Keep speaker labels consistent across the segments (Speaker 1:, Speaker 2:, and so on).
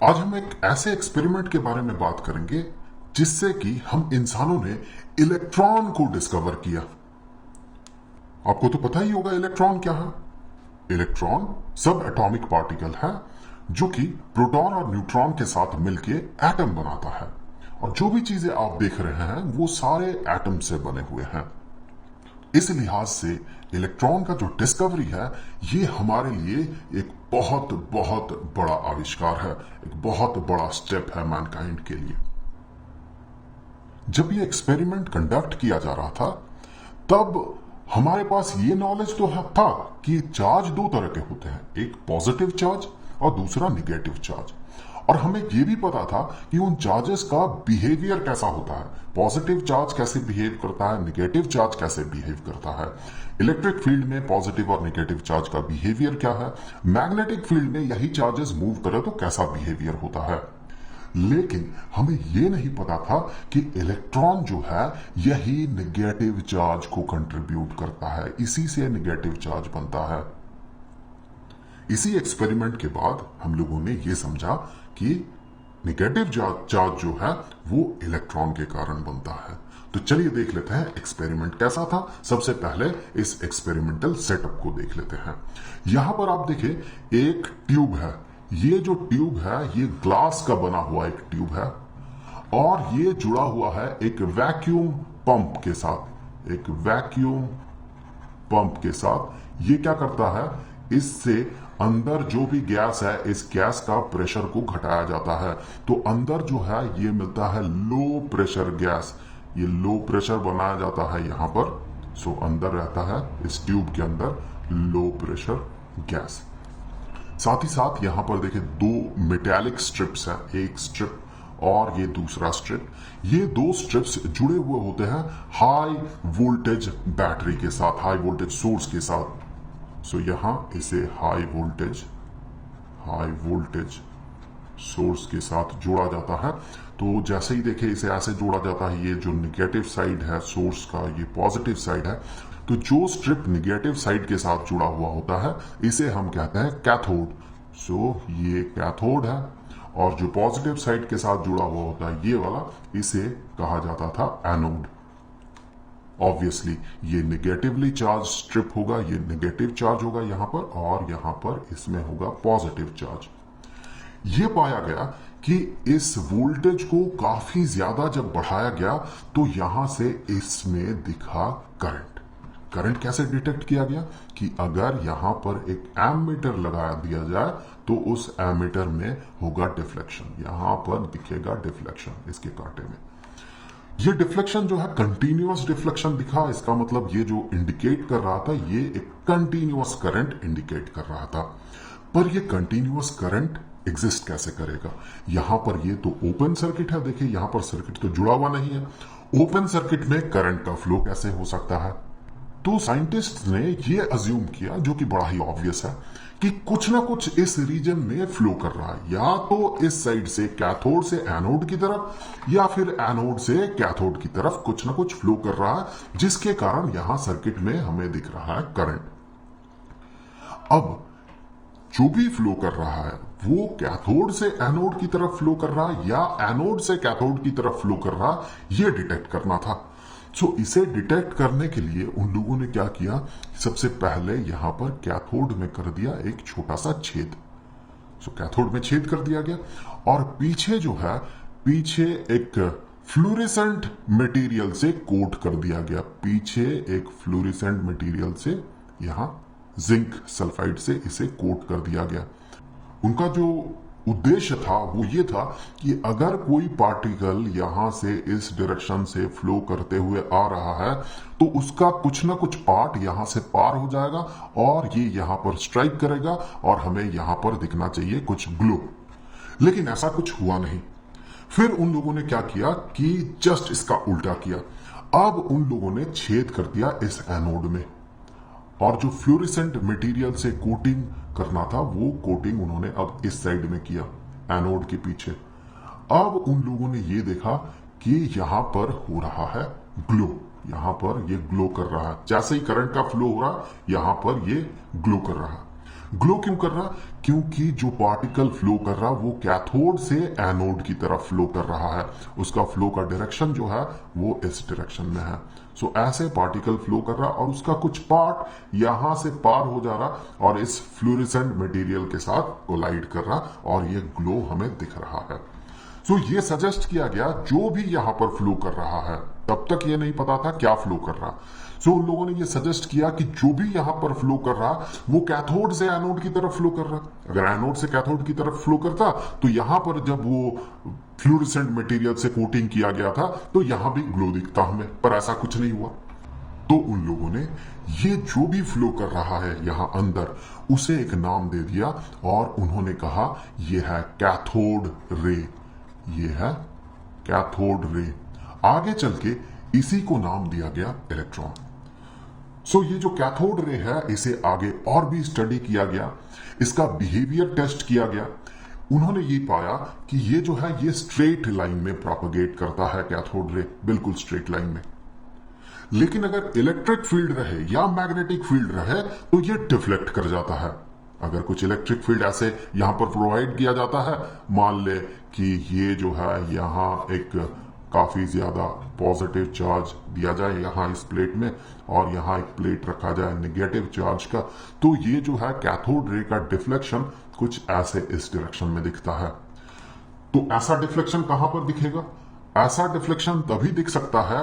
Speaker 1: आज हम एक ऐसे एक्सपेरिमेंट के बारे में बात करेंगे जिससे कि हम इंसानों ने इलेक्ट्रॉन को डिस्कवर किया। आपको तो पता ही होगा इलेक्ट्रॉन क्या है। इलेक्ट्रॉन सब एटॉमिक पार्टिकल है जो कि प्रोटॉन और न्यूट्रॉन के साथ मिलके एटम बनाता है, और जो भी चीजें आप देख रहे हैं वो सारे एटम से बने हुए हैं। इस लिहाज से इलेक्ट्रॉन का जो डिस्कवरी है ये हमारे लिए एक बहुत बहुत बड़ा आविष्कार है, एक बहुत बड़ा स्टेप है मैनकाइंड के लिए। जब ये एक्सपेरिमेंट कंडक्ट किया जा रहा था तब हमारे पास ये नॉलेज तो था कि चार्ज दो तरह के होते हैं, एक पॉजिटिव चार्ज और दूसरा निगेटिव चार्ज। और हमें यह भी पता था कि उन चार्जेस का बिहेवियर कैसा होता है, पॉजिटिव चार्ज कैसे बिहेव करता है, निगेटिव चार्ज कैसे बिहेव करता है। इलेक्ट्रिक फील्ड में पॉजिटिव और निगेटिव चार्ज का बिहेवियर क्या है, मैग्नेटिक फील्ड में यही चार्जेस मूव करे तो कैसा बिहेवियर होता है। लेकिन हमें यह नहीं पता था कि इलेक्ट्रॉन जो है यही निगेटिव चार्ज को कंट्रीब्यूट करता है, इसी से निगेटिव चार्ज बनता है। इसी एक्सपेरिमेंट के बाद हम लोगों ने यह समझा कि निगेटिव चार्ज जो है वो इलेक्ट्रॉन के कारण बनता है। तो चलिए देख लेते हैं एक्सपेरिमेंट कैसा था। सबसे पहले इस एक्सपेरिमेंटल सेटअप को देख लेते हैं। यहां पर आप देखें एक ट्यूब है। ये जो ट्यूब है ये ग्लास का बना हुआ एक ट्यूब है और ये जुड़ा हुआ है एक वैक्यूम पंप के साथ। एक वैक्यूम पंप के साथ ये क्या करता है, इससे अंदर जो भी गैस है इस गैस का प्रेशर को घटाया जाता है। तो अंदर जो है ये मिलता है लो प्रेशर गैस, ये लो प्रेशर बनाया जाता है यहां पर। सो अंदर रहता है इस ट्यूब के अंदर लो प्रेशर गैस। साथ ही साथ यहां पर देखिए दो मेटेलिक स्ट्रिप्स हैं, एक स्ट्रिप और ये दूसरा स्ट्रिप। ये दो स्ट्रिप्स जुड़े हुए होते हैं हाई वोल्टेज बैटरी के साथ, हाई वोल्टेज सोर्स के साथ। सो यहां इसे हाई वोल्टेज सोर्स के साथ जोड़ा जाता है। तो जैसे ही देखे इसे ऐसे जोड़ा जाता है, ये जो निगेटिव साइड है सोर्स का, ये पॉजिटिव साइड है। तो जो स्ट्रिप निगेटिव साइड के साथ जुड़ा हुआ होता है इसे हम कहते हैं कैथोड। सो ये कैथोड है, और जो पॉजिटिव साइड के साथ जुड़ा हुआ होता है ये वाला, इसे कहा जाता था एनोड। ऑब्वियसली ये निगेटिवली चार्ज स्ट्रिप होगा, ये निगेटिव चार्ज होगा यहां पर, और यहां पर इसमें होगा पॉजिटिव चार्ज। ये पाया गया कि इस वोल्टेज को काफी ज्यादा जब बढ़ाया गया तो यहां से इसमें दिखा करंट। करंट कैसे डिटेक्ट किया गया कि अगर यहां पर एक एमीटर लगा दिया जाए तो उस एमीटर में होगा डिफ्लेक्शन, यहां पर दिखेगा डिफ्लेक्शन इसके कांटे में। ये डिफ्लेक्शन जो है कंटिन्यूअस डिफ्लेक्शन दिखा। इसका मतलब ये जो इंडिकेट कर रहा था ये एक कंटिन्यूअस करंट इंडिकेट कर रहा था। पर ये कंटिन्यूअस करंट एग्जिस्ट कैसे करेगा? यहां पर ये तो ओपन सर्किट है, देखिए यहां पर सर्किट तो जुड़ा हुआ नहीं है। ओपन सर्किट में करंट का फ्लो कैसे हो सकता है? तो साइंटिस्ट ने ये अज्यूम किया, जो कि बड़ा ही ऑब्वियस है, कि कुछ ना कुछ इस रीजन में फ्लो कर रहा है, या तो इस साइड से कैथोड से एनोड की तरफ या फिर एनोड से कैथोड की तरफ कुछ ना कुछ फ्लो कर रहा है, जिसके कारण यहां सर्किट में हमें दिख रहा है करंट। अब जो भी फ्लो कर रहा है वो कैथोड से एनोड की तरफ फ्लो कर रहा है या एनोड से कैथोड की तरफ फ्लो कर रहा है, ये डिटेक्ट करना था। सो इसे डिटेक्ट करने के लिए उन लोगों ने क्या किया, सबसे पहले यहां पर कैथोड में कर दिया एक छोटा सा छेद। सो कैथोड में छेद कर दिया गया और पीछे जो है, पीछे एक फ्लोरेसेंट मटेरियल से कोट कर दिया गया। पीछे एक फ्लोरेसेंट मटेरियल से, यहां जिंक सल्फाइड से इसे कोट कर दिया गया। उनका जो उद्देश्य था वो ये था कि अगर कोई पार्टिकल यहां से इस डायरेक्शन से फ्लो करते हुए आ रहा है तो उसका कुछ ना कुछ पार्ट यहां से पार हो जाएगा और ये यहां पर स्ट्राइक करेगा और हमें यहां पर दिखना चाहिए कुछ ग्लो। लेकिन ऐसा कुछ हुआ नहीं। फिर उन लोगों ने क्या किया कि जस्ट इसका उल्टा किया। अब उन लोगों ने छेद कर दिया इस एनोड में, और जो फ्लोरेसेंट मटेरियल से कोटिंग करना था वो कोटिंग उन्होंने अब इस साइड में किया, एनोड के पीछे। अब उन लोगों ने ये देखा कि यहां पर हो रहा है ग्लो, यहां पर ये ग्लो कर रहा है। जैसे ही करंट का फ्लो हो रहा है यहां पर ये ग्लो कर रहा है। ग्लो क्यों कर रहा? क्योंकि जो पार्टिकल फ्लो कर रहा वो कैथोड से एनोड की तरफ फ्लो कर रहा है, उसका फ्लो का डायरेक्शन जो है वो इस डायरेक्शन में है। सो ऐसे पार्टिकल फ्लो कर रहा और उसका कुछ पार्ट यहां से पार हो जा रहा और इस फ्लोरेसेंट मटेरियल के साथ कोलाइड कर रहा और ये ग्लो हमें दिख रहा है। सो ये सजेस्ट किया गया जो भी यहां पर फ्लो कर रहा है, तब तक ये नहीं पता था क्या फ्लो कर रहा। सो उन लोगों ने ये सजेस्ट किया कि जो भी यहां पर फ्लो कर रहा वो कैथोड से एनोड की तरफ फ्लो कर रहा। अगर एनोड से कैथोड की तरफ फ्लो करता तो यहां पर जब वो फ्लोरेसेंट मटेरियल से कोटिंग किया गया था तो यहां भी ग्लो दिखता हमें, पर ऐसा कुछ नहीं हुआ। तो उन लोगों ने ये जो भी फ्लो कर रहा है यहां अंदर उसे एक नाम दे दिया और उन्होंने कहा ये है कैथोड रे, ये है कैथोड रे। आगे चल के इसी को नाम दिया गया इलेक्ट्रॉन। सो ये जो कैथोड रे है इसे आगे और भी स्टडी किया गया, इसका बिहेवियर टेस्ट किया गया। उन्होंने ये पाया कि ये जो है ये स्ट्रेट लाइन में प्रोपगेट करता है कैथोड रे, बिल्कुल स्ट्रेट लाइन में। लेकिन अगर इलेक्ट्रिक फील्ड रहे या मैग्नेटिक फील्ड रहे तो ये डिफ्लेक्ट कर जाता है। अगर कुछ इलेक्ट्रिक फील्ड ऐसे यहां पर प्रोवाइड किया जाता है, मान ले कि ये जो है यहां एक काफी ज्यादा पॉजिटिव चार्ज दिया जाए यहां इस प्लेट में और यहां एक प्लेट रखा जाए नेगेटिव चार्ज का, तो ये जो है कैथोड रे का डिफ्लेक्शन कुछ ऐसे इस डायरेक्शन में दिखता है। तो ऐसा डिफ्लेक्शन कहां पर दिखेगा? ऐसा डिफ्लेक्शन तभी दिख सकता है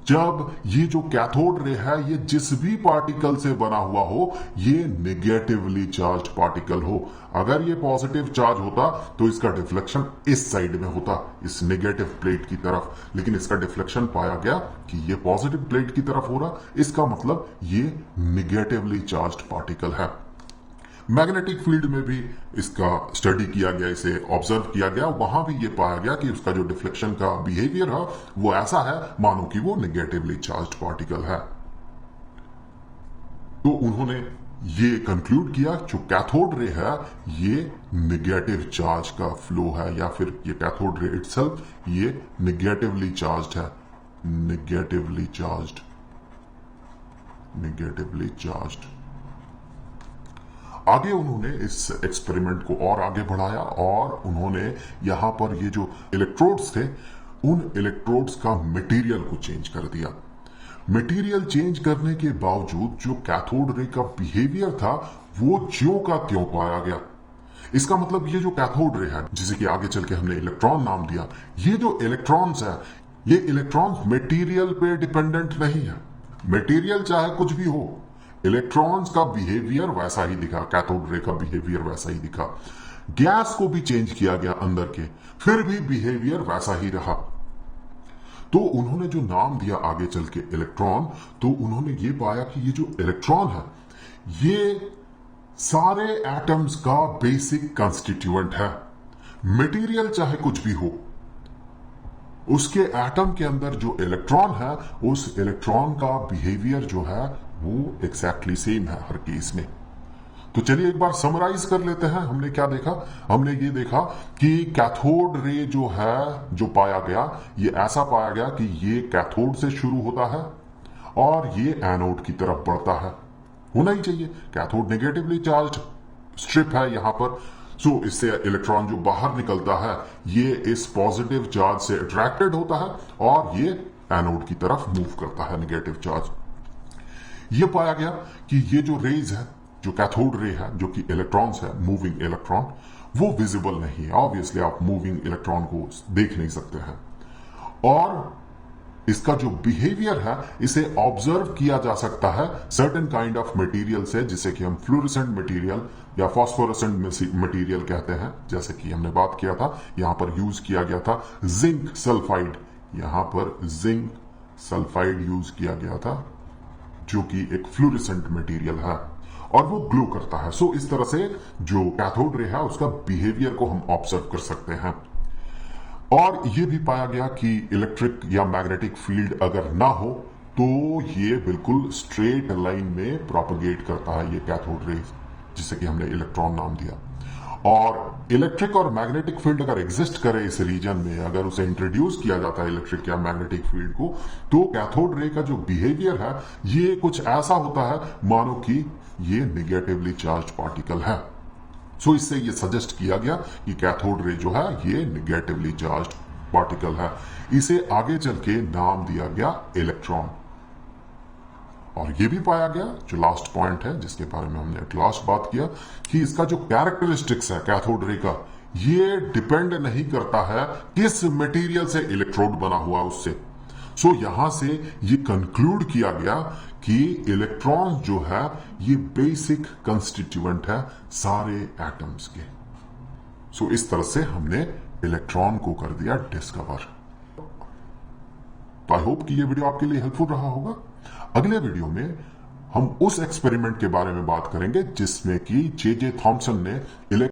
Speaker 1: जब ये जो कैथोड रे है ये जिस भी पार्टिकल से बना हुआ हो ये नेगेटिवली चार्ज्ड पार्टिकल हो। अगर ये पॉजिटिव चार्ज होता तो इसका डिफ्लेक्शन इस साइड में होता, इस नेगेटिव प्लेट की तरफ, लेकिन इसका डिफ्लेक्शन पाया गया कि ये पॉजिटिव प्लेट की तरफ हो रहा, इसका मतलब ये नेगेटिवली चार्ज्ड पार्टिकल है। मैग्नेटिक फील्ड में भी इसका स्टडी किया गया, इसे ऑब्जर्व किया गया, वहां भी ये पाया गया कि उसका जो डिफ्लेक्शन का बिहेवियर है वो ऐसा है मानो कि वो नेगेटिवली चार्ज्ड पार्टिकल है। तो उन्होंने ये कंक्लूड किया जो कैथोड रे है ये नेगेटिव चार्ज का फ्लो है, या फिर ये कैथोड रे इटसेल्फ ये नेगेटिवली चार्ज्ड है, नेगेटिवली चार्ज्ड, नेगेटिवली चार्ज्ड। आगे उन्होंने इस एक्सपेरिमेंट को और आगे बढ़ाया और उन्होंने यहां पर ये जो इलेक्ट्रोड्स थे उन इलेक्ट्रोड्स का मटेरियल को चेंज कर दिया। मटेरियल चेंज करने के बावजूद जो कैथोड रे का बिहेवियर था वो ज्यों का त्यों पाया गया। इसका मतलब ये जो कैथोड रे है जिसे कि आगे चल के हमने इलेक्ट्रॉन नाम दिया, ये जो इलेक्ट्रॉन्स है ये इलेक्ट्रॉन्स मटेरियल पे डिपेंडेंट नहीं है। मटेरियल चाहे कुछ भी हो, इलेक्ट्रॉन्स का बिहेवियर वैसा ही दिखा, कैथोड रे का बिहेवियर वैसा ही दिखा। गैस को भी चेंज किया गया अंदर के, फिर भी बिहेवियर वैसा ही रहा। तो उन्होंने जो नाम दिया आगे चल के इलेक्ट्रॉन, तो उन्होंने ये पाया कि ये जो इलेक्ट्रॉन है ये सारे एटम्स का बेसिक कंस्टिट्यूएंट है। मटेरियल चाहे कुछ भी हो, उसके एटम के अंदर जो इलेक्ट्रॉन है उस इलेक्ट्रॉन का बिहेवियर जो है वो एग्जैक्टली सेम है हर केस में। तो चलिए एक बार समराइज कर लेते हैं। हमने क्या देखा? हमने ये देखा कि कैथोड रे जो है जो पाया गया ये ऐसा पाया गया कि ये कैथोड से शुरू होता है और ये एनोड की तरफ बढ़ता है। होना ही चाहिए, कैथोड नेगेटिवली चार्ज्ड स्ट्रिप है यहां पर। सो इससे इलेक्ट्रॉन जो बाहर निकलता है ये इस पॉजिटिव चार्ज से अट्रैक्टेड होता है और ये एनोड की तरफ मूव करता है नेगेटिव चार्ज। ये पाया गया कि ये जो रेज है, जो कैथोड रे है, जो कि इलेक्ट्रॉन्स है, मूविंग इलेक्ट्रॉन, वो विजिबल नहीं है। ऑब्वियसली आप मूविंग इलेक्ट्रॉन को देख नहीं सकते हैं और इसका जो बिहेवियर है इसे ऑब्जर्व किया जा सकता है सर्टेन काइंड ऑफ मटेरियल से, जिसे कि हम फ्लोरेसेंट मटेरियल या फॉस्फोरेसेंट मटेरियल कहते हैं। जैसे कि हमने बात किया था, यहां पर यूज किया गया था जिंक सल्फाइड, यहां पर जिंक सल्फाइड यूज किया गया था जो कि एक फ्लोरेसेंट मटेरियल है और वो ग्लो करता है। सो इस तरह से जो कैथोड रे है उसका बिहेवियर को हम ऑब्जर्व कर सकते हैं। और ये भी पाया गया कि इलेक्ट्रिक या मैग्नेटिक फील्ड अगर ना हो तो ये बिल्कुल स्ट्रेट लाइन में प्रोपगेट करता है ये कैथोड रे, जिसे कि हमने इलेक्ट्रॉन नाम दिया। और इलेक्ट्रिक और मैग्नेटिक फील्ड अगर एग्जिस्ट करे इस रीजन में, अगर उसे इंट्रोड्यूस किया जाता है इलेक्ट्रिक या मैग्नेटिक फील्ड को, तो कैथोड रे का जो बिहेवियर है ये कुछ ऐसा होता है मानो कि ये निगेटिवली चार्ज पार्टिकल है। सो इससे ये सजेस्ट किया गया कि कैथोड रे जो है ये निगेटिवली चार्ज पार्टिकल है। इसे आगे चल के नाम दिया गया इलेक्ट्रॉन। और ये भी पाया गया, जो लास्ट पॉइंट है जिसके बारे में हमने एट लास्ट बात किया, कि इसका जो कैरेक्टरिस्टिक्स है कैथोड रे का, ये डिपेंड नहीं करता है किस मटेरियल से इलेक्ट्रोड बना हुआ उससे। सो यहां से ये कंक्लूड किया गया कि इलेक्ट्रॉन जो है ये बेसिक कंस्टिट्यूएंट है सारे एटम्स के। सो इस तरह से हमने इलेक्ट्रॉन को कर दिया डिस्कवर। तो आई होप कि ये वीडियो आपके लिए हेल्पफुल रहा होगा। अगले वीडियो में हम उस एक्सपेरिमेंट के बारे में बात करेंगे जिसमें कि जे थॉमसन ने